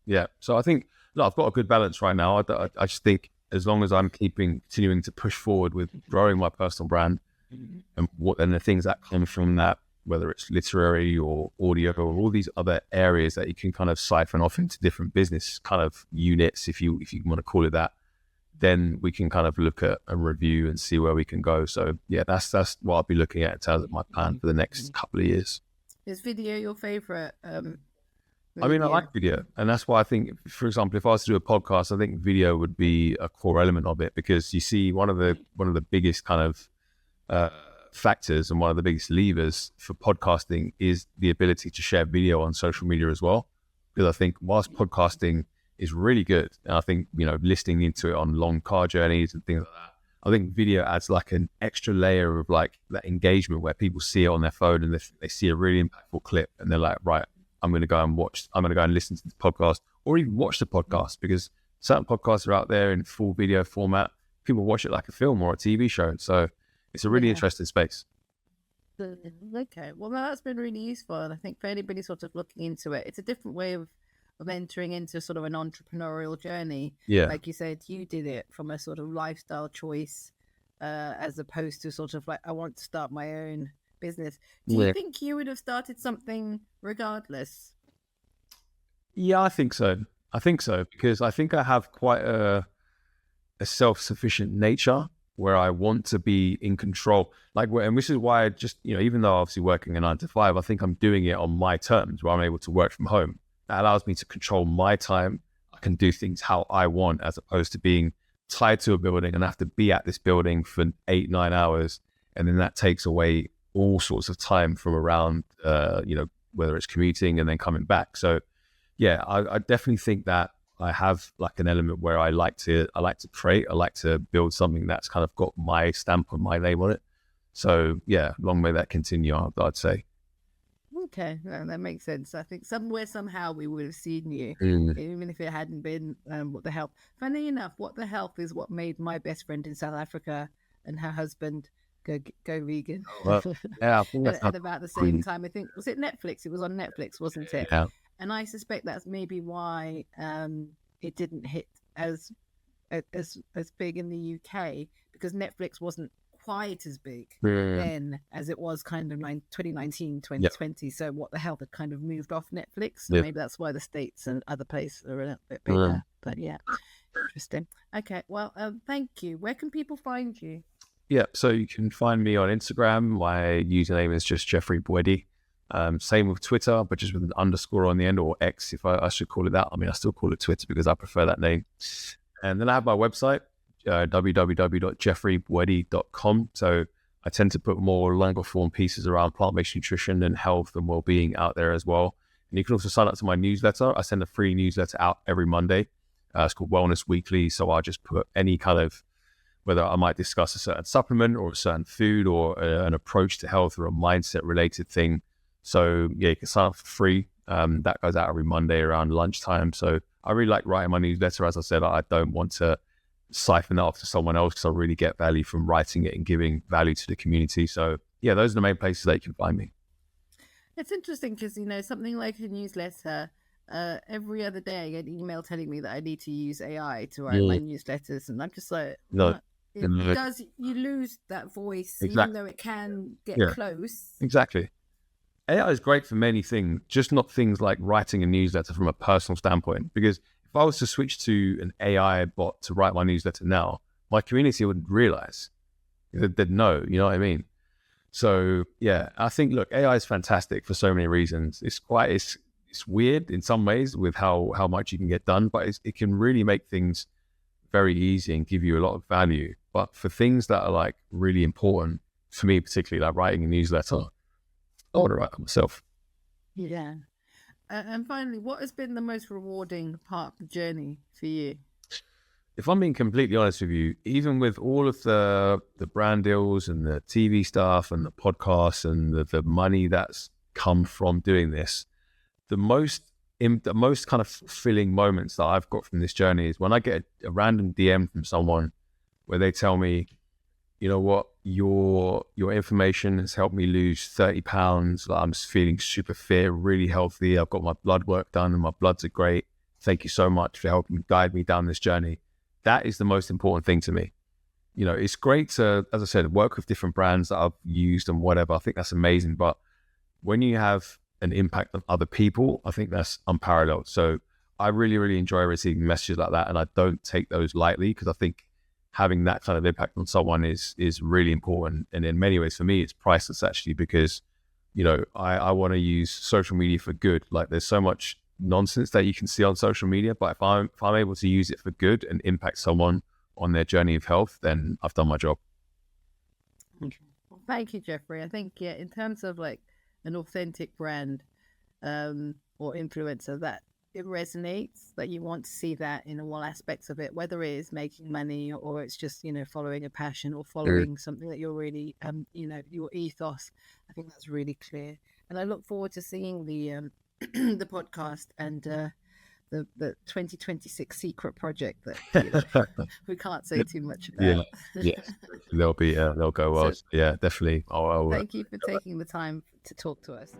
Speaker 1: Yeah. So I think, look, I've got a good balance right now. I just think as long as I'm continuing to push forward with growing my personal brand, and the things that come from that, whether it's literary or audio or all these other areas that you can kind of siphon off into different business kind of units, if you want to call it that, then we can kind of look at a review and see where we can go. So yeah, that's what I'll be looking at in terms of my plan for the next couple of years.
Speaker 2: Is video your favorite?
Speaker 1: I mean, I like video, and that's why I think, for example, if I was to do a podcast, I think video would be a core element of it, because you see one of the biggest kind of factors and one of the biggest levers for podcasting is the ability to share video on social media as well. Because I think whilst podcasting is really good. And I think, listening into it on long car journeys and things like that, I think video adds like an extra layer of like that engagement where people see it on their phone and they see a really impactful clip and they're like, right, I'm going to go and listen to this podcast, or even watch the podcast, because certain podcasts are out there in full video format. People watch it like a film or a TV show. So it's a really interesting space.
Speaker 2: Okay. Well, no, that's been really useful. And I think for anybody sort of looking into it, it's a different way of entering into sort of an entrepreneurial journey.
Speaker 1: Yeah.
Speaker 2: Like you said, you did it from a sort of lifestyle choice, as opposed to sort of like, I want to start my own business. Do you think you would have started something regardless?
Speaker 1: Yeah, I think so. Because I think I have quite a self-sufficient nature where I want to be in control. And this is why I just, even though obviously working a 9 to 5, I think I'm doing it on my terms where I'm able to work from home. That allows me to control my time. I can do things how I want, as opposed to being tied to a building and have to be at this building for 8-9 hours. And then that takes away all sorts of time from around, whether it's commuting and then coming back. So yeah, I definitely think that I have like an element where I like to create, I like to build something that's kind of got my stamp and my name on it. So yeah, long may that continue, I'd say.
Speaker 2: Okay, no, that makes sense. I think somehow we would have seen you, even if it hadn't been What the Health. Funny enough, What the Health is what made my best friend in South Africa and her husband go vegan.
Speaker 1: Well, yeah, I think
Speaker 2: at about the same time. I think, was it Netflix? It was on Netflix, wasn't it?
Speaker 1: Yeah.
Speaker 2: And I suspect that's maybe why it didn't hit as big in the UK, because Netflix wasn't quite as big then as it was kind of 2019, 2020. So What the Health had kind of moved off Netflix. So maybe that's why the States and other places are a little bit bigger. But yeah, interesting. Okay, well, thank you. Where can people find you?
Speaker 1: Yeah, so you can find me on Instagram. My username is just Jeffrey Boadi. Same with Twitter, but just with an underscore on the end, or X, if I should call it that. I mean, I still call it Twitter because I prefer that name. And then I have my website, www.jeffreyboadi.com. So I tend to put more longer form pieces around plant-based nutrition and health and well-being out there as well. And you can also sign up to my newsletter. I send a free newsletter out every Monday. It's called Wellness Weekly. So I just put any kind of, whether I might discuss a certain supplement or a certain food or an approach to health or a mindset related thing. So yeah, you can sign up for free. That goes out every Monday around lunchtime. So I really like writing my newsletter. As I said, I don't want to siphon that off to someone else, because I really get value from writing it and giving value to the community. So yeah, those are the main places that you can find me.
Speaker 2: It's interesting because, something like a newsletter, every other day I get an email telling me that I need to use AI to write my newsletters. And I'm just like,
Speaker 1: no.
Speaker 2: You lose that voice, even though it can get close.
Speaker 1: Exactly. AI is great for many things, just not things like writing a newsletter from a personal standpoint. Because if I was to switch to an AI bot to write my newsletter now, my community wouldn't realize. They'd know, you know what I mean? So yeah, I think, look, AI is fantastic for so many reasons. It's weird in some ways with how much you can get done, but it can really make things very easy and give you a lot of value. But for things that are like really important, for me particularly, like writing a newsletter, I want to write it myself.
Speaker 2: Yeah. And finally, what has been the most rewarding part of the journey for you?
Speaker 1: If I'm being completely honest with you, even with all of the brand deals and the TV stuff and the podcasts and the money that's come from doing this, the most kind of fulfilling moments that I've got from this journey is when I get a random DM from someone where they tell me, you know what, your information has helped me lose 30 pounds. Like, I'm just feeling super fit, really healthy. I've got my blood work done and my bloods are great. Thank you so much for helping guide me down this journey. That is the most important thing to me. It's great to, as I said, work with different brands that I've used and whatever. I think that's amazing. But when you have an impact on other people, I think that's unparalleled. So I really, really enjoy receiving messages like that. And I don't take those lightly, because I think having that kind of impact on someone is really important. And in many ways, for me, it's priceless actually, because, I want to use social media for good. Like, there's so much nonsense that you can see on social media, but if I'm able to use it for good and impact someone on their journey of health, then I've done my job.
Speaker 2: Okay. Well, thank you, Jeffrey. I think, in terms of like an authentic brand or influencer, it resonates, that you want to see that in all aspects of it, whether it is making money or it's just, following a passion or following something that you're really, your ethos. I think that's really clear. And I look forward to seeing the the podcast and the 2026 secret project that we can't say too much about.
Speaker 1: They'll go well.
Speaker 2: So,
Speaker 1: yeah, definitely.
Speaker 2: Thank you for taking the time to talk to us.